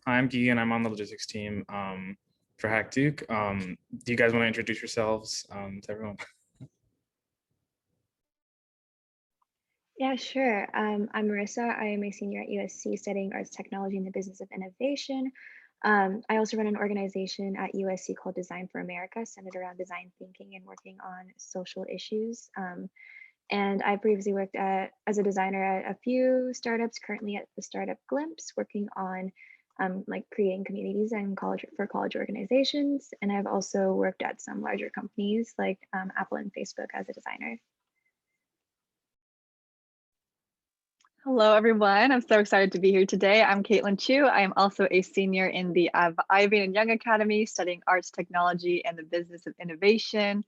Hi, I'm Guy, and I'm on the logistics team for Hack Duke. Do you guys want to introduce yourselves to everyone? Yeah, sure. I'm Marissa. I am a senior at USC studying arts technology and the business of innovation. I also run an organization at USC called Design for America, centered around design thinking and working on social issues. And I previously worked as a designer at a few startups, currently at the startup Glimpse, working on like creating communities and college organizations. And I've also worked at some larger companies like Apple and Facebook as a designer. Hello, everyone. I'm so excited to be here today. I'm Kaitlyn Chu. I am also a senior in the Ivy and Young Academy studying arts technology and the business of innovation.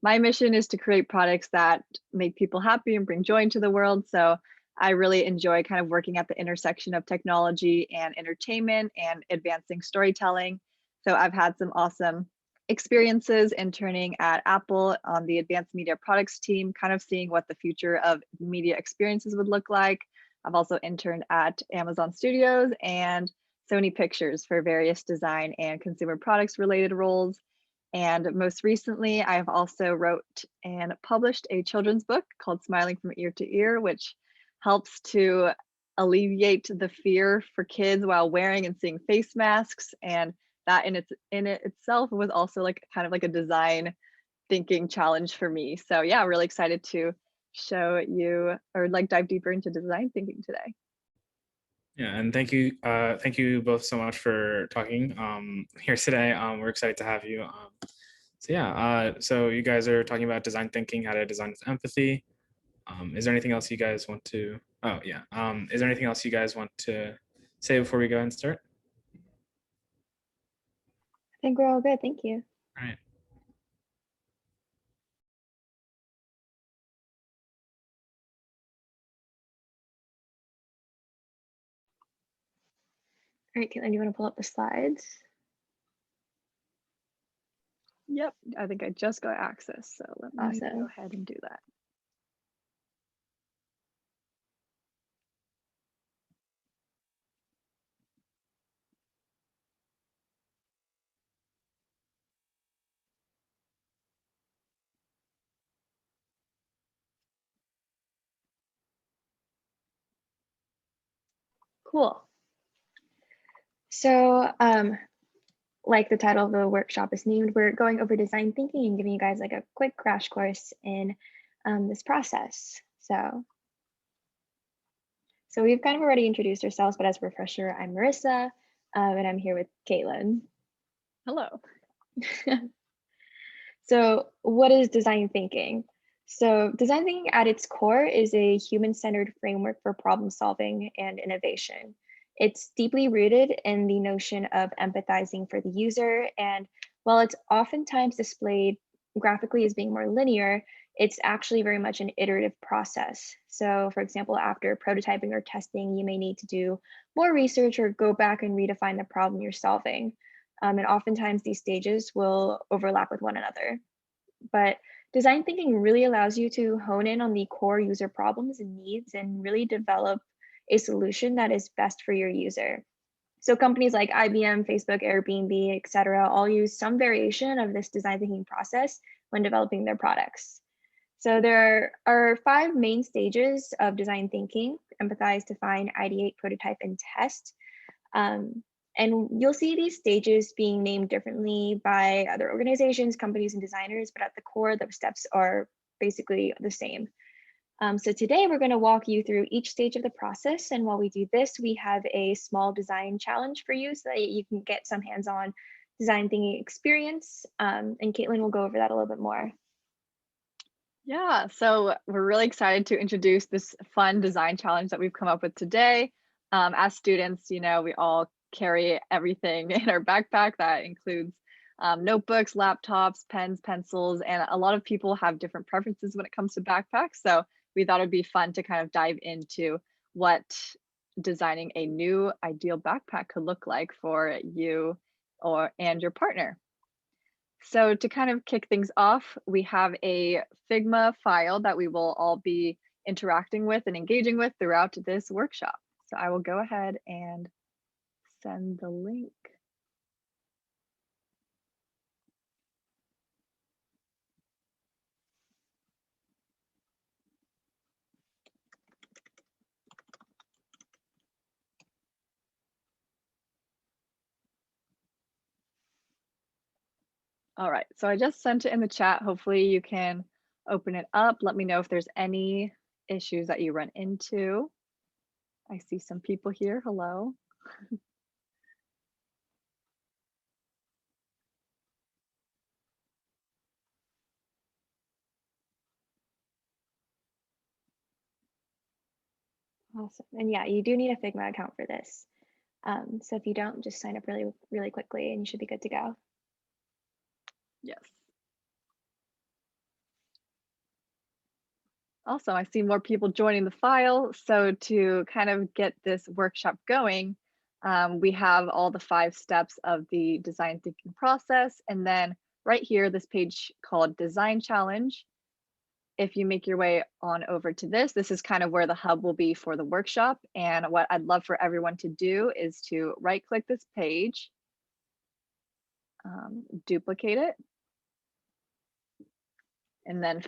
My mission is to create products that make people happy and bring joy into the world. So I really enjoy kind of working at the intersection of technology and entertainment and advancing storytelling. So I've had some awesome experiences interning at Apple on the advanced media products team, kind of seeing what the future of media experiences would look like. I've also interned at Amazon Studios and Sony Pictures for various design and consumer products related roles. And most recently, I've also wrote and published a children's book called Smiling from Ear to Ear, which helps to alleviate the fear for kids while wearing and seeing face masks. And that in it itself was also like kind of like a design thinking challenge for me. So yeah, really excited to show you or like dive deeper into design thinking today. Yeah, and thank you both so much for talking here today. We're excited to have you. So you guys are talking about design thinking, how to design with empathy. Is there anything else you guys want to? Oh yeah. Is there anything else you guys want to say before we go and start? I think we're all good. Thank you. All right. All right, Kaitlyn, do you want to pull up the slides? Yep, I think I just got access. So let me go Awesome. ahead and do that. Cool. So, like the title of the workshop is named, we're going over design thinking and giving you guys like a quick crash course in this process. So we've kind of already introduced ourselves, but as a refresher, I'm Marissa, and I'm here with Kaitlyn. Hello. So what is design thinking? So design thinking at its core is a human-centered framework for problem solving and innovation. It's deeply rooted in the notion of empathizing for the user, and while it's oftentimes displayed graphically as being more linear, it's actually very much an iterative process. So for example, after prototyping or testing, you may need to do more research or go back and redefine the problem you're solving. And oftentimes these stages will overlap with one another. But design thinking really allows you to hone in on the core user problems and needs and really develop a solution that is best for your user. So companies like IBM, Facebook, Airbnb, etc., all use some variation of this design thinking process when developing their products. So there are five main stages of design thinking: empathize, define, ideate, prototype, and test. Um, and you'll see these stages being named differently by other organizations, companies, and designers, but at the core, the steps are basically the same. So today we're going to walk you through each stage of the process. And while we do this, we have a small design challenge for you so that you can get some hands-on design thinking experience. And Kaitlyn will go over that a little bit more. Yeah, so we're really excited to introduce this fun design challenge that we've come up with today. As students, you know, we all carry everything in our backpack that includes notebooks, laptops, pens, pencils, and a lot of people have different preferences when it comes to backpacks. So we thought it'd be fun to kind of dive into what designing a new ideal backpack could look like for you and your partner. So to kind of kick things off, we have a Figma file that we will all be interacting with and engaging with throughout this workshop. So I will go ahead and send the link. All right, so I just sent it in the chat. Hopefully you can open it up. Let me know if there's any issues that you run into. I see some people here. Hello. Awesome. And yeah, you do need a Figma account for this. So if you don't, just sign up really quickly and you should be good to go. Yes. Also, I see more people joining the file. So to kind of get this workshop going, we have all the 5 steps of the design thinking process. And then right here, this page called Design Challenge. If you make your way on over to this is kind of where the hub will be for the workshop. And what I'd love for everyone to do is to right click this page, duplicate it, and then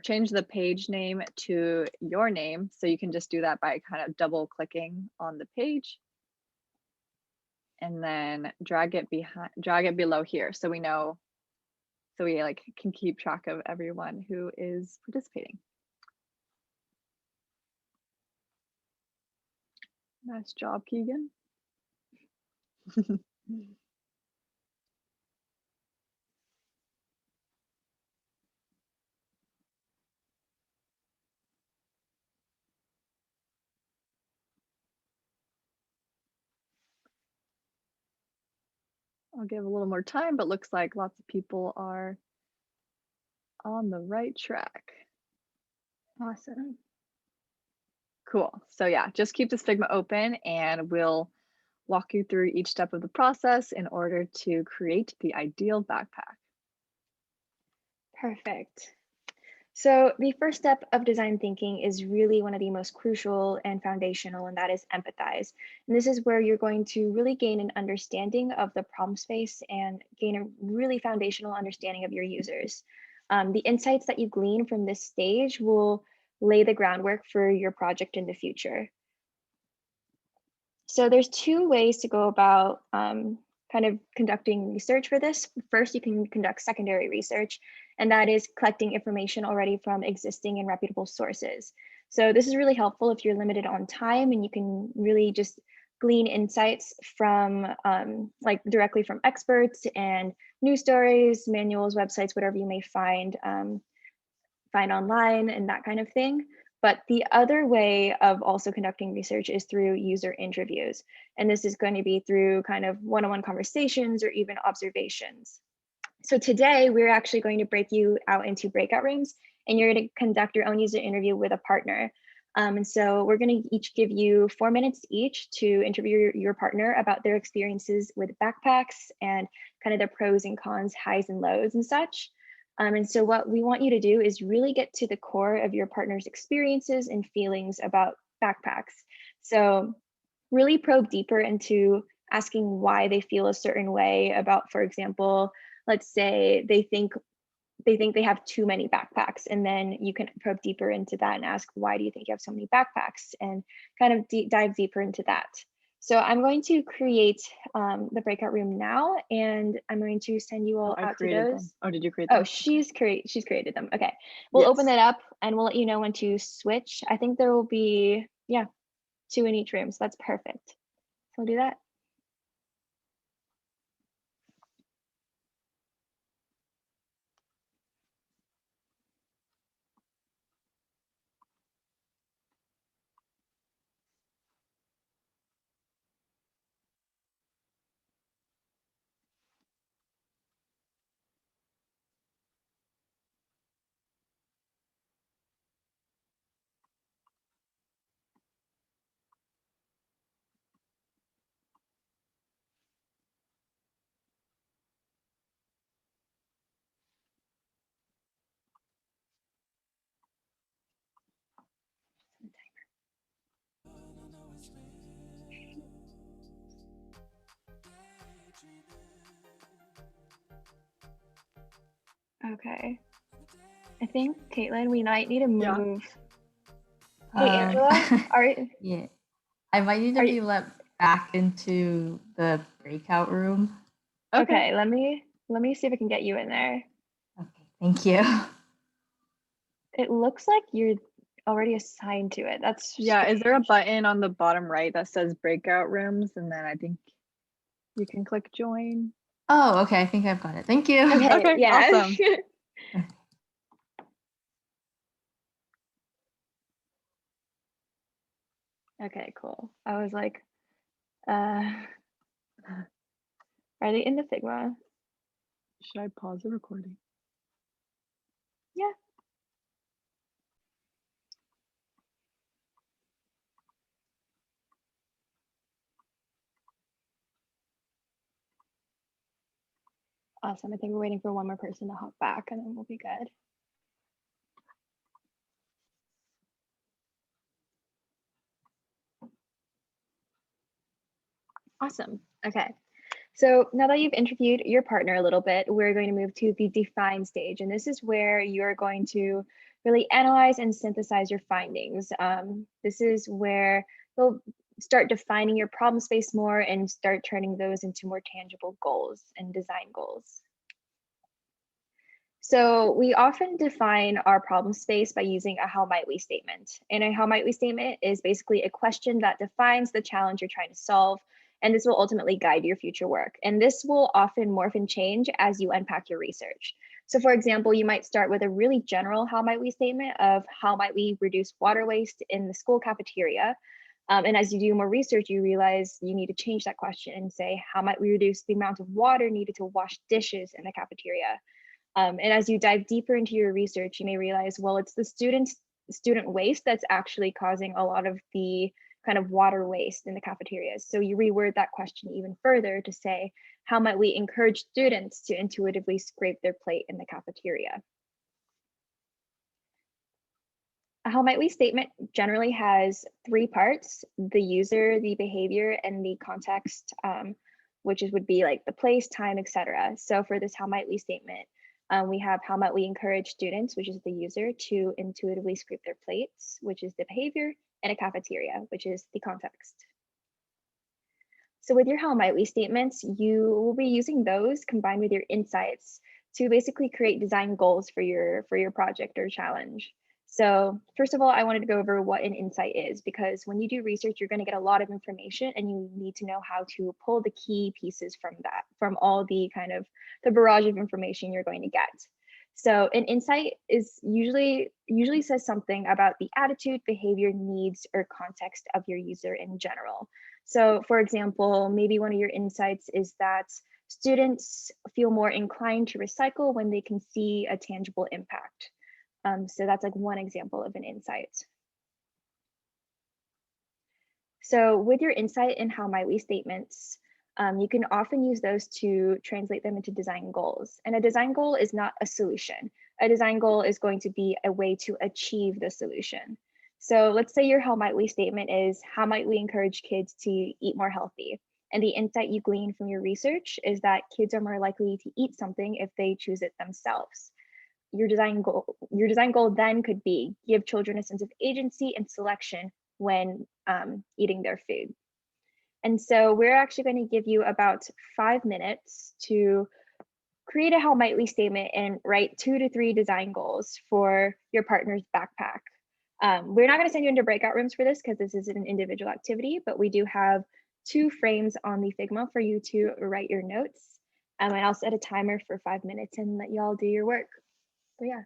change the page name to your name. So you can just do that by kind of double clicking on the page and then drag it below here. So we know, so we like can keep track of everyone who is participating. Nice job, Keegan. I'll give a little more time, but looks like lots of people are on the right track. Awesome. Cool. So yeah, just keep this Figma open and we'll walk you through each step of the process in order to create the ideal backpack. Perfect. So the first step of design thinking is really one of the most crucial and foundational, and that is empathize. And this is where you're going to really gain an understanding of the problem space and gain a really foundational understanding of your users. The insights that you glean from this stage will lay the groundwork for your project in the future. So there's 2 ways to go about kind of conducting research for this. First, you can conduct secondary research, and that is collecting information already from existing and reputable sources. So this is really helpful if you're limited on time and you can really just glean insights from like directly from experts and news stories, manuals, websites, whatever you may find online and that kind of thing. But the other way of also conducting research is through user interviews. And this is going to be through kind of one-on-one conversations or even observations. So today we're actually going to break you out into breakout rooms and you're going to conduct your own user interview with a partner. And so we're going to each give you 4 minutes each to interview your partner about their experiences with backpacks and kind of their pros and cons, highs and lows and such. And so what we want you to do is really get to the core of your partner's experiences and feelings about backpacks. So really probe deeper into asking why they feel a certain way about, for example, let's say they think they have too many backpacks, and then you can probe deeper into that and ask, why do you think you have so many backpacks, and kind of dive deeper into that. So I'm going to create the breakout room now, and I'm going to send you all out to those. Them. Oh, did you create them? Oh, she's created them. Okay, we'll open that up and we'll let you know when to switch. I think there will be, 2 in each room, so that's perfect. So we'll do that. Okay. I think, Kaitlyn, we might need to Yeah. move. Hey, Angela, Yeah, I might need to are be let back into the breakout room. okay, let me see if I can get you in there. Okay, thank you. It looks like you're already assigned to it. That's Yeah, is there a strange. button on the bottom right that says breakout rooms? And then I think you can click join. Oh, okay, I think I've got it. Thank you. Okay, Okay, yeah. awesome. Okay, cool. I was like, are they in the Figma? Should I pause the recording? Yeah. Awesome. I think we're waiting for one more person to hop back and then we'll be good. Awesome. Okay. So now that you've interviewed your partner a little bit, we're going to move to the define stage. And this is where you're going to really analyze and synthesize your findings. This is where you'll start defining your problem space more and start turning those into more tangible goals and design goals. So we often define our problem space by using a how might we statement. And a how might we statement is basically a question that defines the challenge you're trying to solve. And this will ultimately guide your future work. And this will often morph and change as you unpack your research. So for example, you might start with a really general how might we statement of how might we reduce water waste in the school cafeteria. And as you do more research, you realize you need to change that question and say, how might we reduce the amount of water needed to wash dishes in the cafeteria? And as you dive deeper into your research, you may realize, well, it's the student waste that's actually causing a lot of the kind of water waste in the cafeterias. So you reword that question even further to say, how might we encourage students to intuitively scrape their plate in the cafeteria? A how might we statement generally has three parts: the user, the behavior, and the context, would be like the place, time, etc. So for this how might we statement, we have how might we encourage students, which is the user, to intuitively scrape their plates, which is the behavior, and a cafeteria, which is the context. So with your how might we statements, you will be using those combined with your insights to basically create design goals for your project or challenge. So first of all, I wanted to go over what an insight is, because when you do research, you're going to get a lot of information and you need to know how to pull the key pieces from that, from all the kind of the barrage of information you're going to get. So an insight is usually says something about the attitude, behavior, needs, or context of your user in general. So for example, maybe one of your insights is that students feel more inclined to recycle when they can see a tangible impact. So that's like one example of an insight. So with your insight and how might we statements, you can often use those to translate them into design goals. And a design goal is not a solution. A design goal is going to be a way to achieve the solution. So let's say your how might we statement is, how might we encourage kids to eat more healthy? And the insight you glean from your research is that kids are more likely to eat something if they choose it themselves. Your design goal then could be, give children a sense of agency and selection when eating their food. And so we're actually going to give you about 5 minutes to create a how might we statement and write 2 to 3 design goals for your partner's backpack. We're not going to send you into breakout rooms for this because this is an individual activity, but we do have 2 frames on the Figma for you to write your notes. And I'll set a timer for 5 minutes and let y'all do your work. So yeah.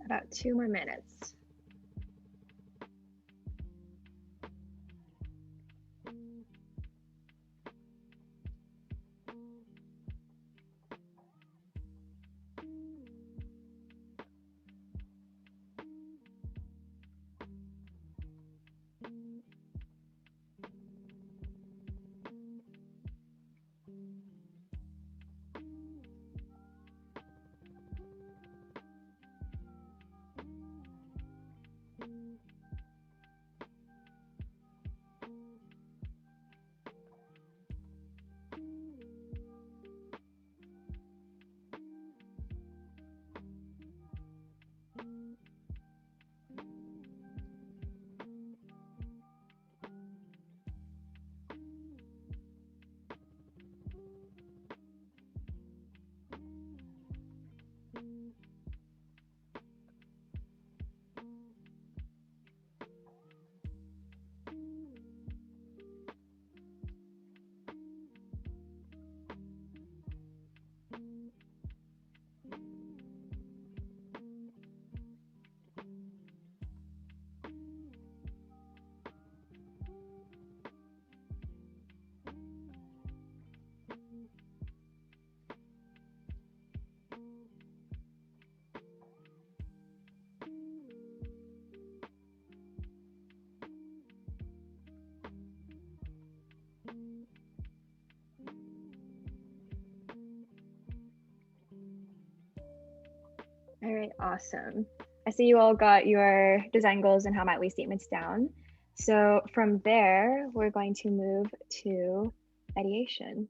About 2 more minutes. All right, awesome. I see you all got your design goals and how might we statements down. So from there, we're going to move to ideation.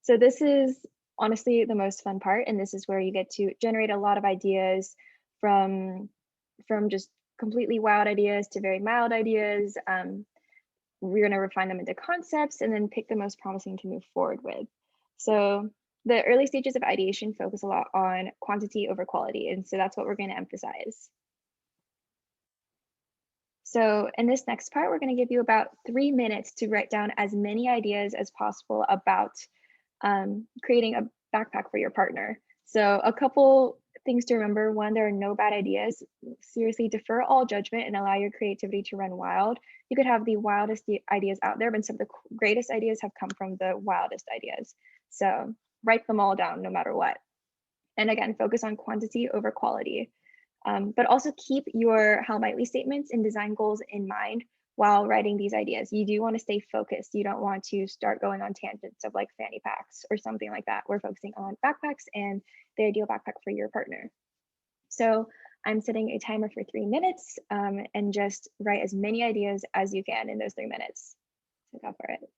So this is honestly the most fun part, and this is where you get to generate a lot of ideas from just completely wild ideas to very mild ideas. We're going to refine them into concepts and then pick the most promising to move forward with. So the early stages of ideation focus a lot on quantity over quality, and so that's what we're going to emphasize. So in this next part, we're going to give you about 3 minutes to write down as many ideas as possible about creating a backpack for your partner. So a couple things to remember: one, there are no bad ideas. Seriously, defer all judgment and allow your creativity to run wild. You could have the wildest ideas out there, but some of the greatest ideas have come from the wildest ideas. So write them all down no matter what. And again, focus on quantity over quality. But also keep your how might we statements and design goals in mind while writing these ideas. You do want to stay focused. You don't want to start going on tangents of like fanny packs or something like that. We're focusing on backpacks and the ideal backpack for your partner. So I'm setting a timer for 3 minutes, and just write as many ideas as you can in those 3 minutes. So go for it.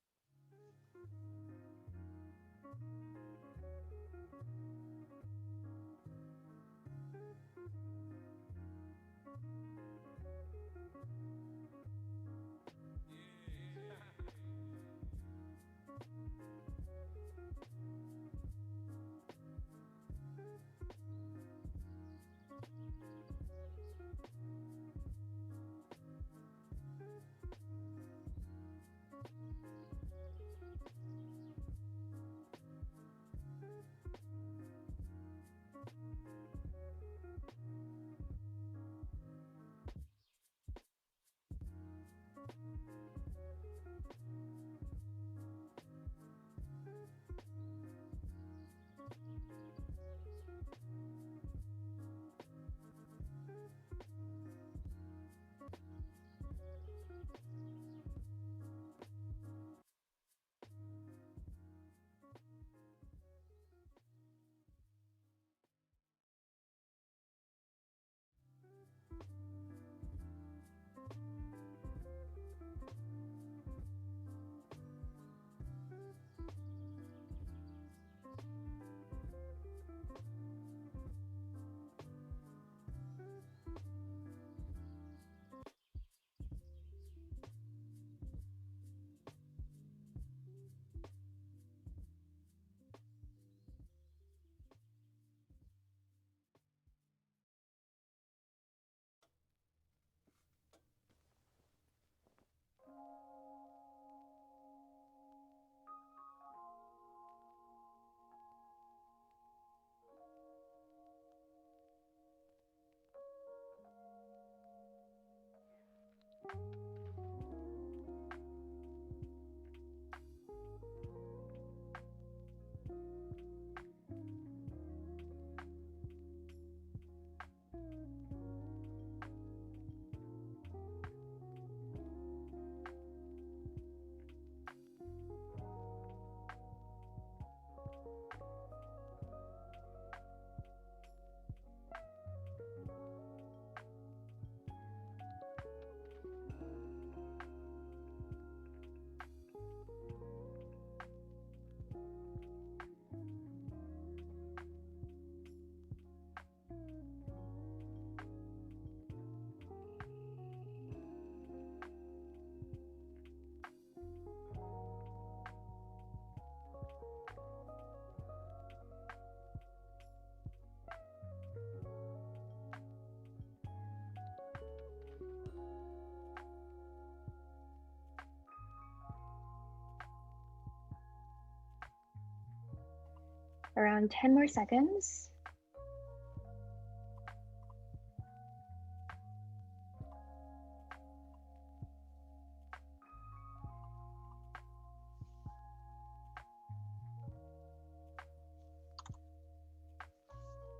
around 10 more seconds.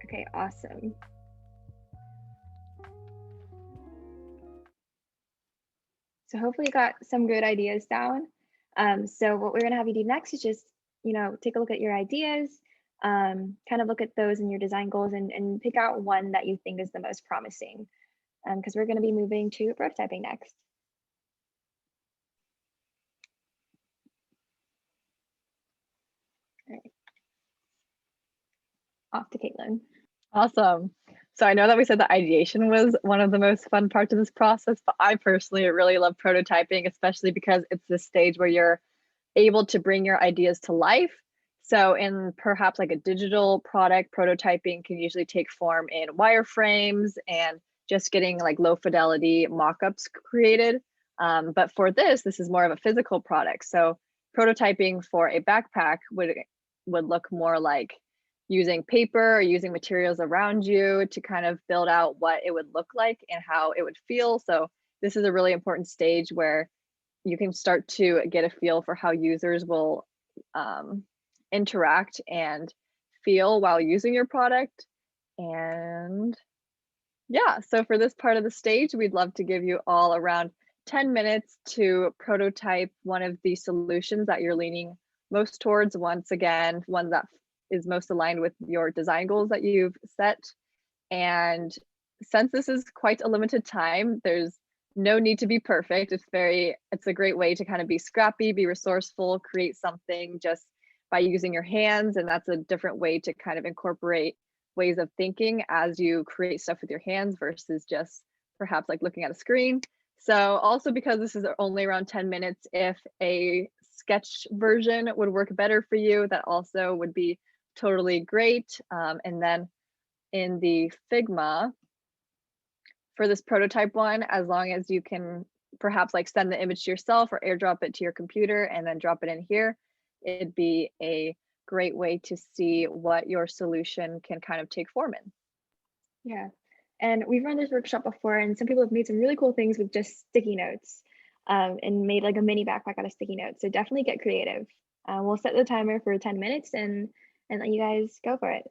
Okay, awesome. So hopefully you got some good ideas down. So what we're gonna have you do next is just, take a look at your ideas, kind of look at those in your design goals and pick out one that you think is the most promising, because we're gonna be moving to prototyping next. All right. Off to Kaitlyn. Awesome. So I know that we said that ideation was one of the most fun parts of this process, but I personally really love prototyping, especially because it's this stage where you're able to bring your ideas to life. So in perhaps like a digital product, prototyping can usually take form in wireframes and just getting like low fidelity mock-ups created. But for this is more of a physical product. So prototyping for a backpack would look more like using paper or using materials around you to kind of build out what it would look like and how it would feel. So this is a really important stage where you can start to get a feel for how users will interact and feel while using your product. And yeah, so for this part of the stage, we'd love to give you all around 10 minutes to prototype one of the solutions that you're leaning most towards. Once again, one that is most aligned with your design goals that you've set. And since this is quite a limited time, there's no need to be perfect. It's a great way to kind of be scrappy, be resourceful, create something just by using your hands. And that's a different way to kind of incorporate ways of thinking as you create stuff with your hands versus just perhaps like looking at a screen. So also, because this is only around 10 minutes, if a sketch version would work better for you, that also would be totally great. And then in the Figma, for this prototype one, as long as you can perhaps like send the image to yourself or airdrop it to your computer and then drop it in here, it'd be a great way to see what your solution can kind of take form in. Yeah, and we've run this workshop before, and some people have made some really cool things with just sticky notes, and made like a mini backpack out of sticky notes. So definitely get creative. We'll set the timer for 10 minutes and let you guys go for it.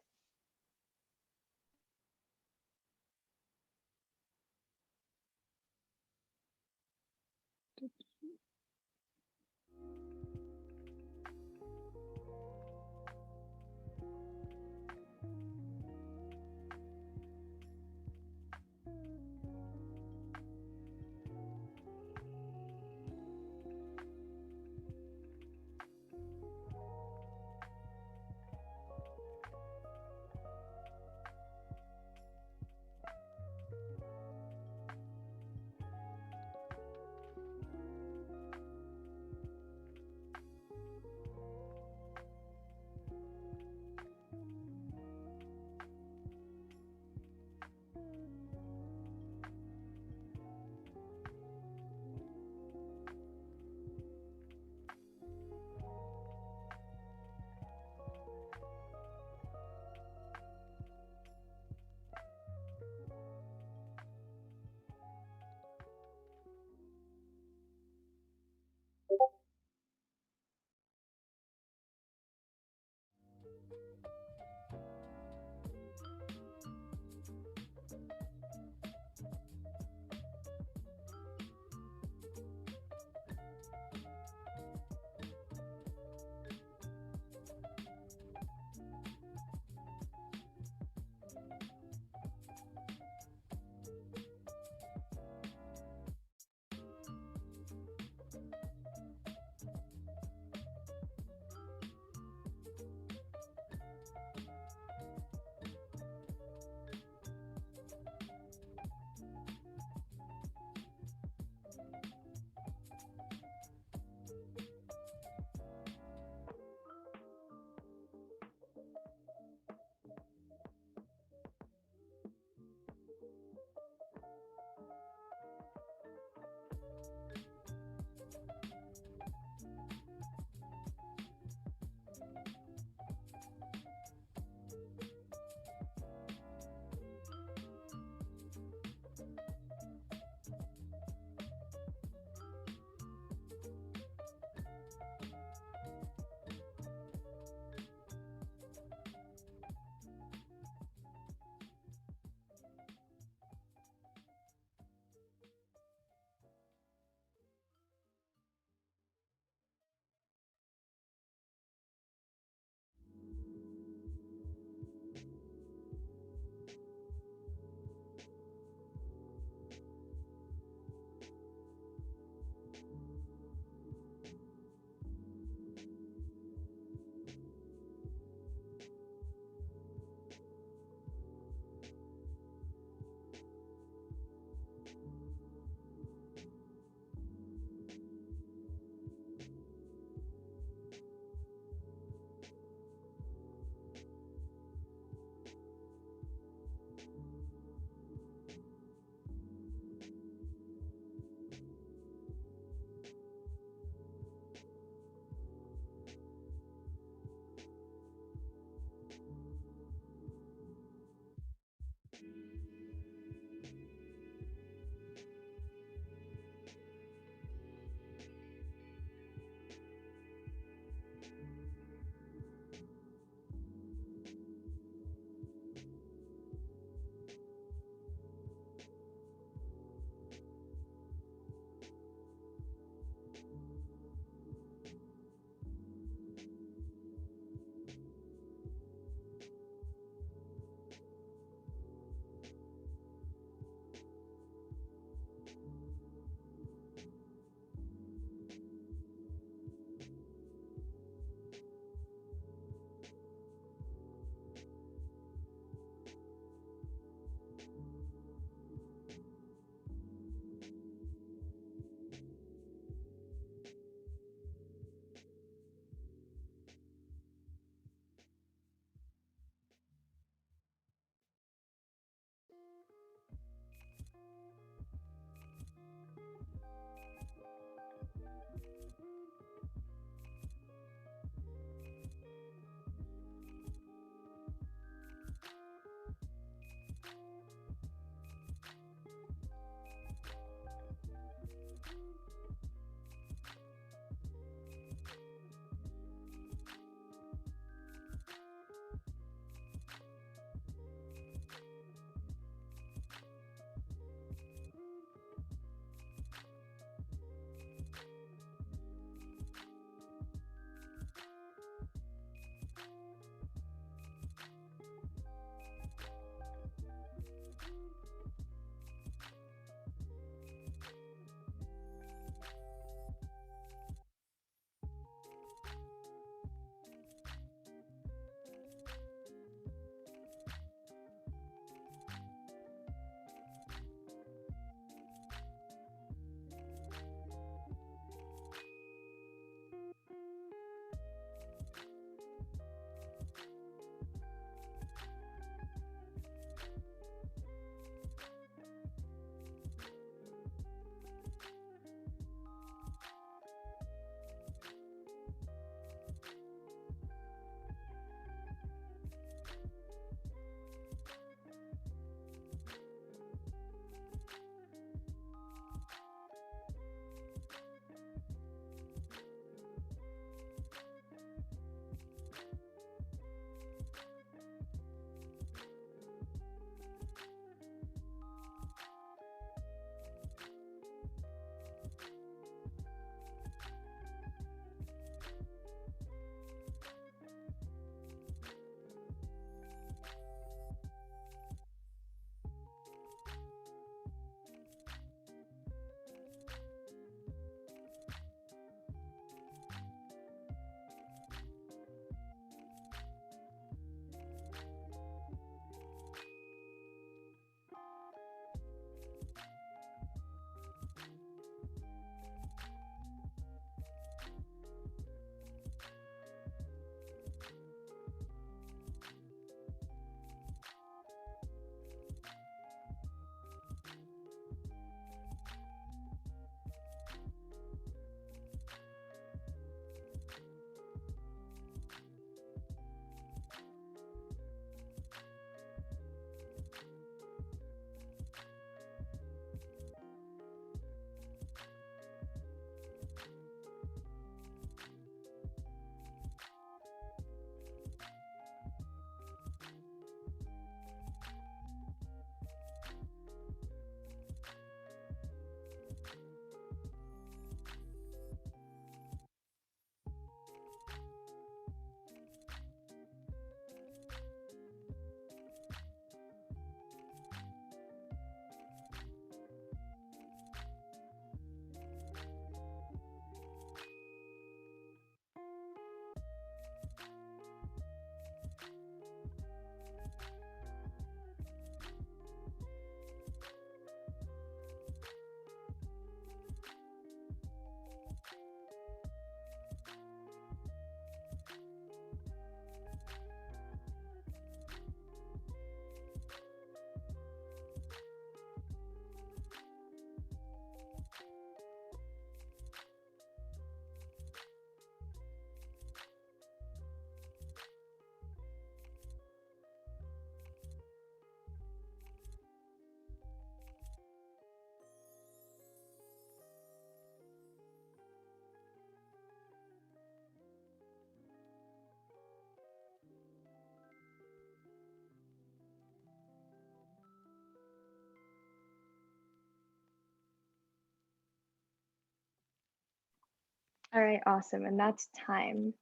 All right, awesome. And that's time.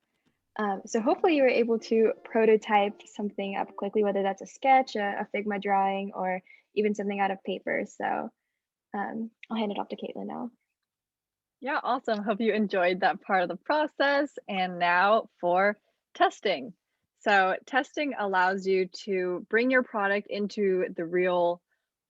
So hopefully you were able to prototype something up quickly, whether that's a sketch, a Figma drawing, or even something out of paper. So I'll hand it off to Kaitlyn now. Yeah, awesome. Hope you enjoyed that part of the process. And now for testing. So testing allows you to bring your product into a real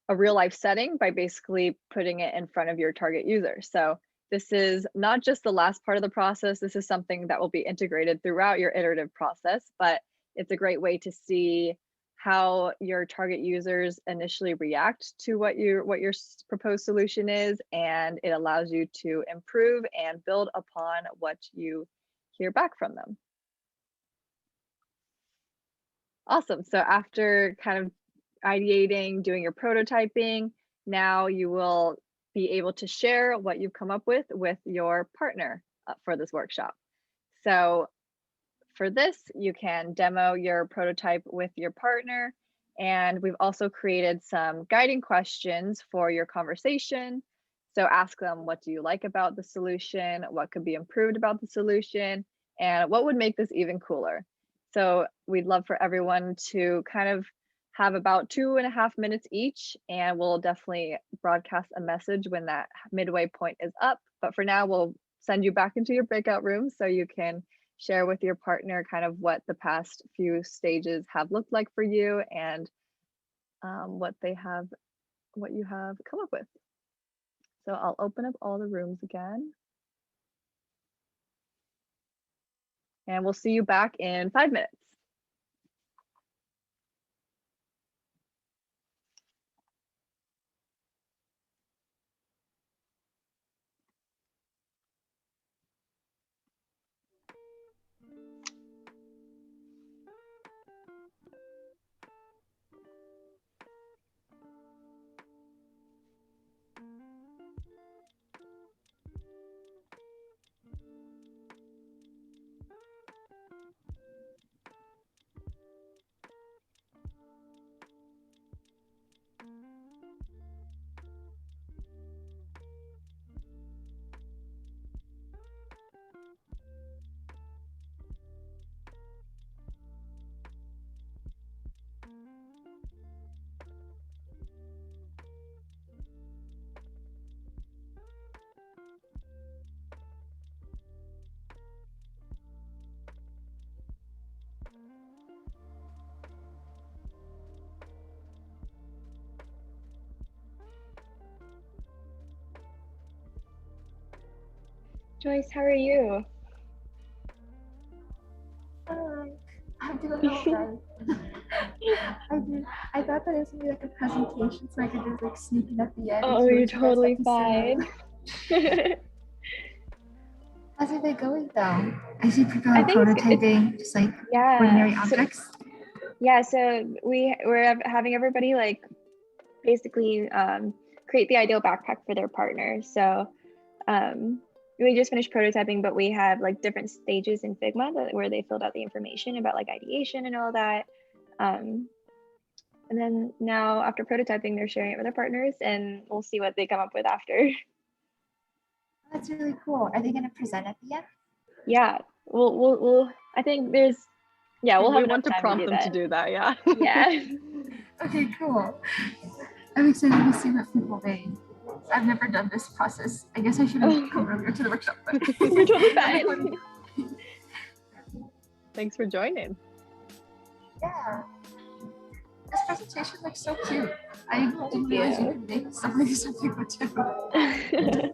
life setting by basically putting it in front of your target user. So this is not just the last part of the process. This is something that will be integrated throughout your iterative process, but it's a great way to see how your target users initially react to what your proposed solution is, and it allows you to improve and build upon what you hear back from them. Awesome. So after kind of ideating, doing your prototyping, now you will be able to share what you've come up with your partner for this workshop. So for this, you can demo your prototype with your partner. And we've also created some guiding questions for your conversation. So ask them, what do you like about the solution? What could be improved about the solution? And what would make this even cooler? So we'd love for everyone to kind of have about 2.5 minutes each, and we'll definitely broadcast a message when that midway point is up. But for now, we'll send you back into your breakout room so you can share with your partner kind of what the past few stages have looked like for you, and what you have come up with. So I'll open up all the rooms again. And we'll see you back in 5 minutes. Joyce, how are you? I'm doing all right. I thought that it was gonna be like a presentation, so I could just like sneak in at the end. Oh, you're totally fine. How's it been going though? I see people I like think prototyping, just like ordinary objects. So we're having everybody like basically create the ideal backpack for their partner. So we just finished prototyping, but we have like different stages in Figma where they filled out the information about like ideation and all that. And then now after prototyping, they're sharing it with their partners, and we'll see what they come up with after. That's really cool. Are they going to present at the end? Yeah, we'll I think we'll have want to prompt them to do that. Yeah. Yeah. Okay, cool. I'm excited to see what people made. I've never done this process. I guess I should have come earlier to the workshop. But You're totally fine. Thanks for joining. Yeah. This presentation looks so cute. I didn't realize you could make stuff like this on paper too.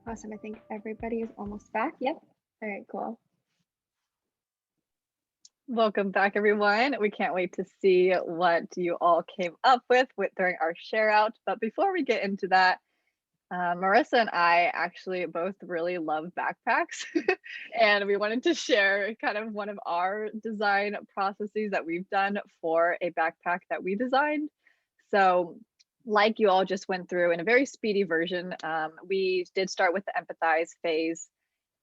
Awesome. I think everybody is almost back. Yep. All right, cool. Welcome back, everyone. We can't wait to see what you all came up with during our share out. But before we get into that, Marissa and I actually both really love backpacks and we wanted to share kind of one of our design processes that we've done for a backpack that we designed. So like you all just went through in a very speedy version, we did start with the empathize phase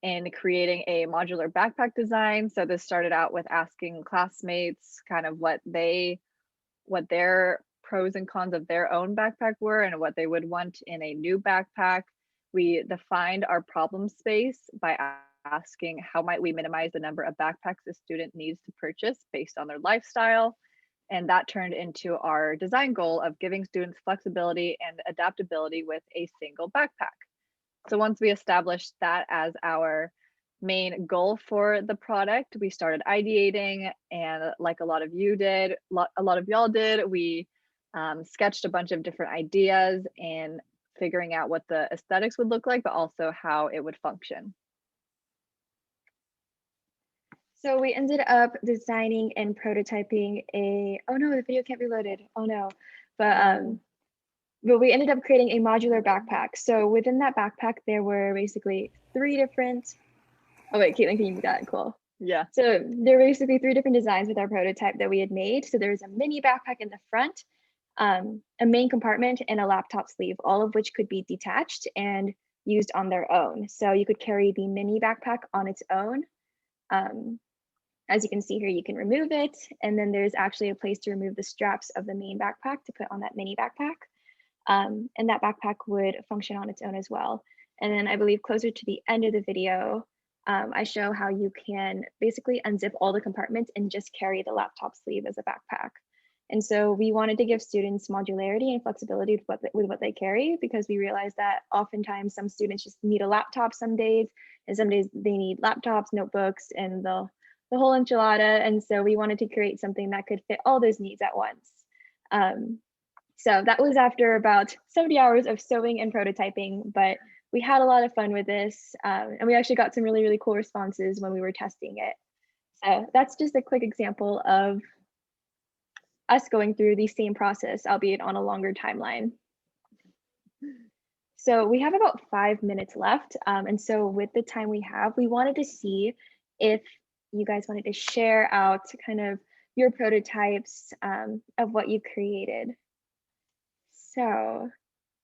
in creating a modular backpack design. So this started out with asking classmates kind of what their pros and cons of their own backpack were and what they would want in a new backpack. We defined our problem space by asking how might we minimize the number of backpacks a student needs to purchase based on their lifestyle. And that turned into our design goal of giving students flexibility and adaptability with a single backpack. So once we established that as our main goal for the product, we started ideating, and like a lot of you did, a lot of y'all did, we sketched a bunch of different ideas and figuring out what the aesthetics would look like, but also how it would function. So we ended up designing and prototyping oh no, the video can't be loaded. Oh no. But we ended up creating a modular backpack. So within that backpack, there were basically 3 different, oh wait, Kaitlyn, can you do that? Cool. Yeah. So there were basically 3 different designs with our prototype that we had made. So there's a mini backpack in the front, a main compartment, and a laptop sleeve, all of which could be detached and used on their own. So you could carry the mini backpack on its own. As you can see here, you can remove it. And then there's actually a place to remove the straps of the main backpack to put on that mini backpack. And that backpack would function on its own as well. And then I believe closer to the end of the video, I show how you can basically unzip all the compartments and just carry the laptop sleeve as a backpack. And so we wanted to give students modularity and flexibility with what they carry, because we realized that oftentimes some students just need a laptop some days, and some days they need laptops, notebooks, and the whole enchilada. And so we wanted to create something that could fit all those needs at once. So that was after about 70 hours of sewing and prototyping, but we had a lot of fun with this. And we actually got some really, really cool responses when we were testing it. So that's just a quick example of us going through the same process, albeit on a longer timeline. So we have about 5 minutes left. And so with the time we have, we wanted to see if you guys wanted to share out kind of your prototypes of what you created. So,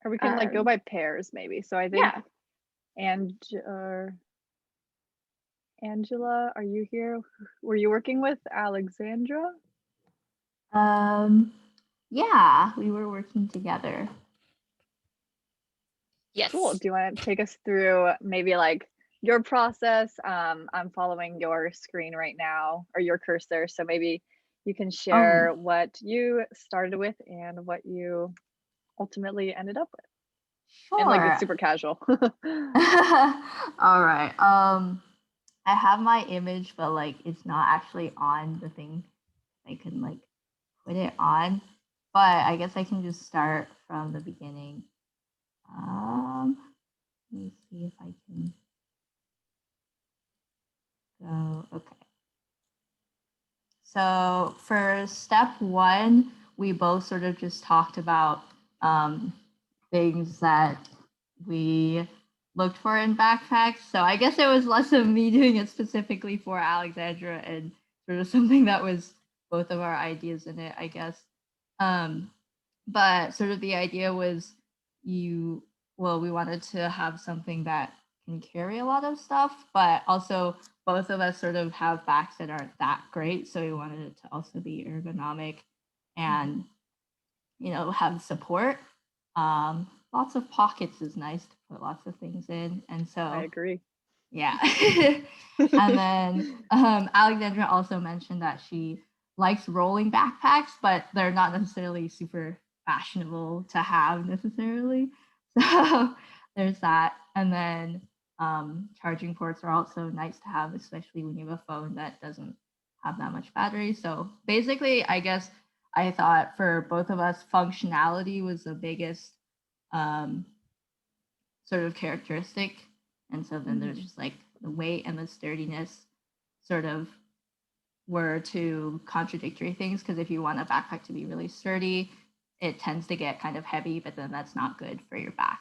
or we can like go by pairs maybe. So I think, yeah. Angela, are you here? Were you working with Alexandra? Yeah, we were working together. Yes. Cool. Do you want to take us through maybe like your process? I'm following your screen right now, or your cursor. So maybe you can share what you started with and what you ultimately ended up with. Sure. And like it's super casual. All right. I have my image, but like it's not actually on the thing. I can like put it on, but I guess I can just start from the beginning. Let me see if I can go. Okay. So for step 1, we both sort of just talked about things that we looked for in backpacks. So I guess it was less of me doing it specifically for Alexandra and sort of something that was both of our ideas in it, I guess. But sort of the idea was we wanted to have something that can carry a lot of stuff, but also both of us sort of have backs that aren't that great. So we wanted it to also be ergonomic and, you know, have support. Lots of pockets is nice to put lots of things in. And so I agree. Yeah. And then Alexandra also mentioned that she likes rolling backpacks, but they're not necessarily super fashionable to have necessarily. So there's that. And then charging ports are also nice to have, especially when you have a phone that doesn't have that much battery. So basically, I guess I thought for both of us, functionality was the biggest sort of characteristic And so then there's just like the weight and the sturdiness sort of were two contradictory things, because if you want a backpack to be really sturdy, it tends to get kind of heavy, but then that's not good for your back.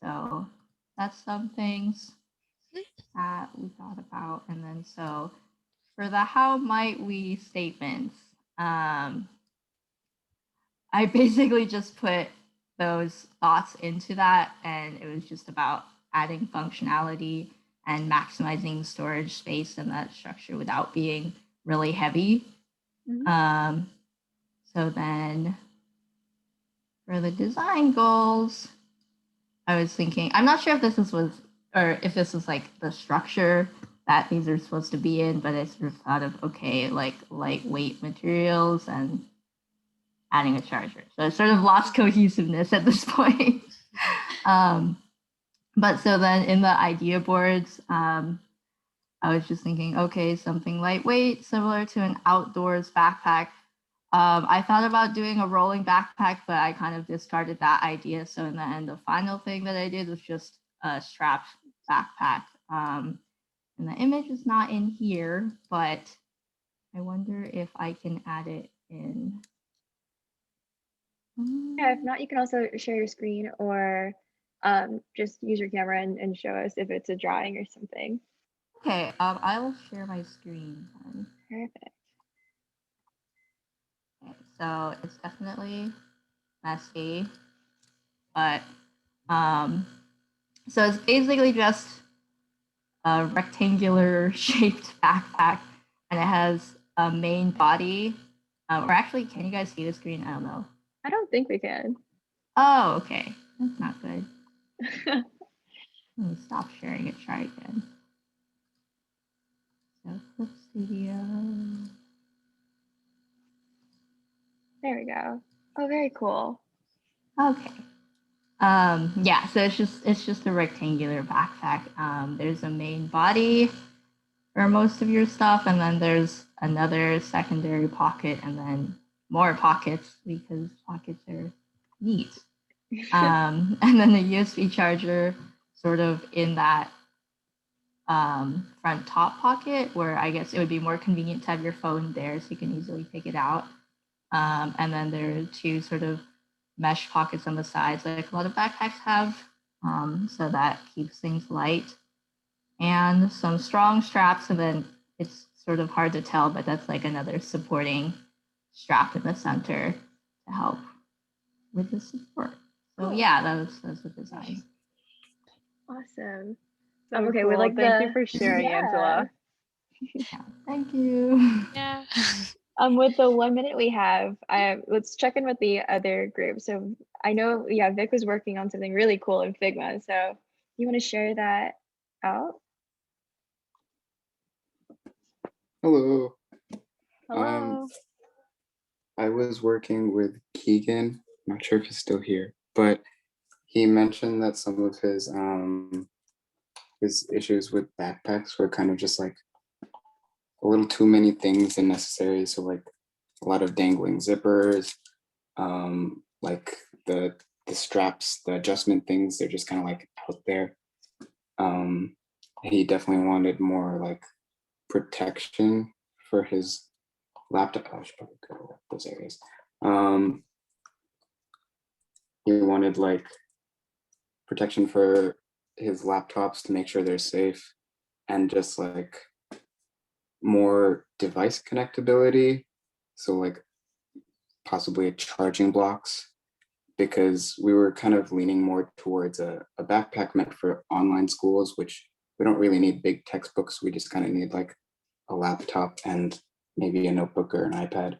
So that's some things that we thought about. And then so for the how might we statements, I basically just put those thoughts into that, and it was just about adding functionality and maximizing storage space in that structure without being really heavy. So then for the design goals, I was thinking, I'm not sure if this was like the structure that these are supposed to be in, but I sort of thought of, okay, like lightweight materials and adding a charger. So I sort of lost cohesiveness at this point. But so then in the idea boards, I was just thinking, okay, something lightweight, similar to an outdoors backpack. I thought about doing a rolling backpack, but I kind of discarded that idea. So in the end, the final thing that I did was just a strapped backpack. And the image is not in here, but I wonder if I can add it in. Yeah, if not, you can also share your screen or just use your camera and show us if it's a drawing or something. Okay, I will share my screen then. Perfect. Okay, so it's definitely messy, but so it's basically just a rectangular shaped backpack, and it has a main body. Or actually, can you guys see the screen? I don't know. I don't think we can. Oh, okay, that's not good. Let me stop sharing it. Try again. So Clip Studio. There we go. Oh, very cool. Okay. Yeah, so it's just a rectangular backpack. There's a main body for most of your stuff, and then there's another secondary pocket, and then more pockets because pockets are neat. And then the USB charger sort of in that front top pocket, where I guess it would be more convenient to have your phone there so you can easily pick it out. And then there are two sort of mesh pockets on the sides, like a lot of backpacks have, so that keeps things light. And some strong straps, and then it's sort of hard to tell, but that's like another supporting strap in the center to help with the support. So Cool. yeah, that's the design. Awesome. So Okay, cool. we like Thank you for sharing, yeah. Angela. Yeah, thank you. Yeah. With the 1 minute we have, let's check in with the other group. So I know, yeah, Vic was working on something really cool in Figma. So you want to share that out? Hello. Hello. I was working with Keegan. I'm not sure if he's still here, but he mentioned that some of his issues with backpacks were kind of just like a little too many things than necessary. So like a lot of dangling zippers, like the straps, the adjustment things, they're just kind of like out there. He definitely wanted more like protection for his laptop. I should probably go to those areas. He wanted like protection for his laptops to make sure they're safe, and just like more device connectability. So like possibly charging blocks, because we were kind of leaning more towards a backpack meant for online schools, which we don't really need big textbooks. We just kind of need like a laptop and maybe a notebook or an iPad.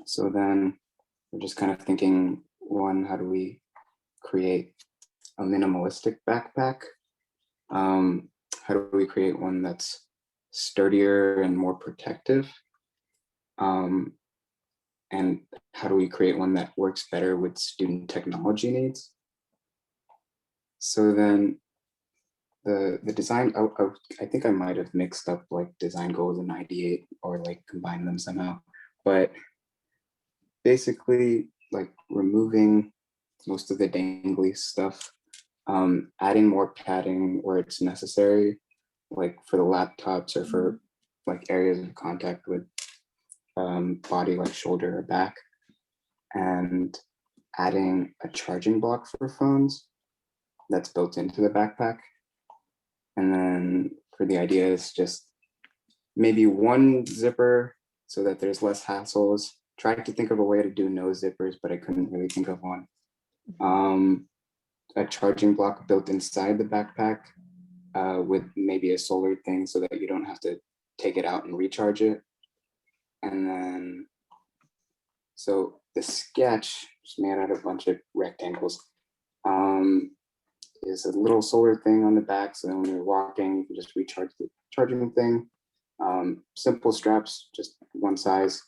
So then we're just kind of thinking, one, how do we create a minimalistic backpack? How do we create one that's sturdier and more protective? And how do we create one that works better with student technology needs? So then the design, I think I might have mixed up like design goals and IDEATE, or like combine them somehow, but basically like removing most of the dangly stuff, adding more padding where it's necessary, like for the laptops or for like areas of contact with body like shoulder or back, and adding a charging block for phones that's built into the backpack. And then for the ideas, just maybe one zipper so that there's less hassles. Tried to think of a way to do no zippers, but I couldn't really think of one. A charging block built inside the backpack with maybe a solar thing so that you don't have to take it out and recharge it. And then, so the sketch is made out of a bunch of rectangles. Is a little solar thing on the back, so then when you're walking, you can just recharge the charging thing. Simple straps, just one size.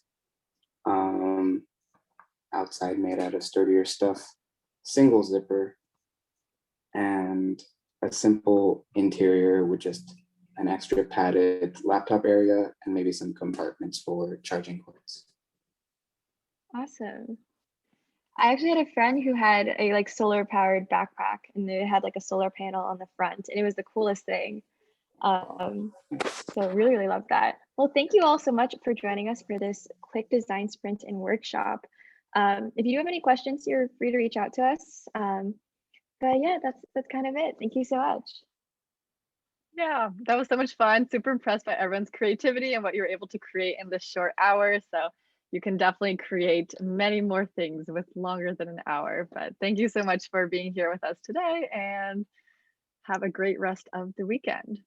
Outside made out of sturdier stuff. Single zipper, and a simple interior with just an extra padded laptop area and maybe some compartments for charging cords. Awesome. I actually had a friend who had a like solar powered backpack, and it had like a solar panel on the front, and it was the coolest thing. So really love that. Well, thank you all so much for joining us for this quick design sprint and workshop. If you do have any questions, you're free to reach out to us. But yeah, that's kind of it. Thank you so much. Yeah, that was so much fun. Super impressed by everyone's creativity and what you were able to create in this short hour. So you can definitely create many more things with longer than an hour. But thank you so much for being here with us today, and have a great rest of the weekend.